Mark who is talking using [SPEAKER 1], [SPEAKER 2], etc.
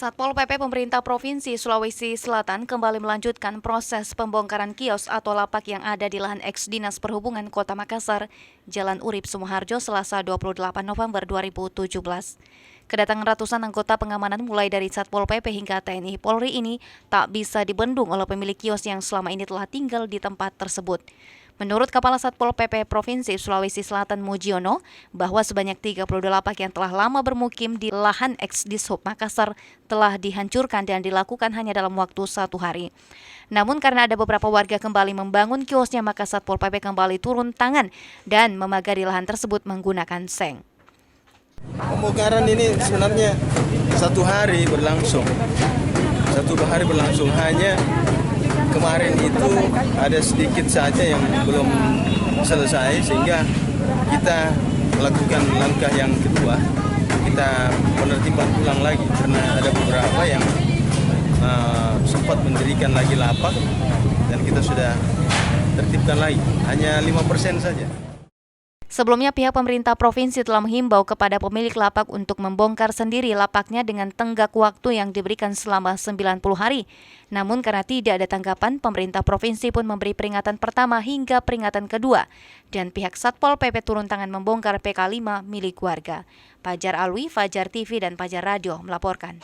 [SPEAKER 1] Satpol PP pemerintah Provinsi Sulawesi Selatan kembali melanjutkan proses pembongkaran kios atau lapak yang ada di lahan eks Dinas Perhubungan Kota Makassar, Jalan Urip Sumoharjo, Selasa 28 November 2017. Kedatangan ratusan anggota pengamanan mulai dari Satpol PP hingga TNI Polri ini tak bisa dibendung oleh pemilik kios yang selama ini telah tinggal di tempat tersebut. Menurut Kepala Satpol PP Provinsi Sulawesi Selatan Mujiono, bahwa sebanyak 30 lapak yang telah lama bermukim di lahan eks Dishub Makassar telah dihancurkan dan dilakukan hanya dalam waktu 1 hari. Namun karena ada beberapa warga kembali membangun kiosnya, maka Satpol PP kembali turun tangan dan memagari lahan tersebut menggunakan seng.
[SPEAKER 2] Pembongkaran ini sebenarnya 1 hari berlangsung. 1 hari berlangsung, hanya kemarin itu ada sedikit saja yang belum selesai, sehingga kita melakukan langkah yang kedua. Kita penertiban ulang lagi karena ada beberapa yang sempat mendirikan lagi lapak dan kita sudah tertibkan lagi, hanya 5% saja.
[SPEAKER 1] Sebelumnya, pihak pemerintah provinsi telah menghimbau kepada pemilik lapak untuk membongkar sendiri lapaknya dengan tenggat waktu yang diberikan selama 90 hari. Namun karena tidak ada tanggapan, pemerintah provinsi pun memberi peringatan pertama hingga peringatan kedua. Dan pihak Satpol PP turun tangan membongkar PK 5 milik warga. Fajar Alwi, Fajar TV, dan Fajar Radio melaporkan.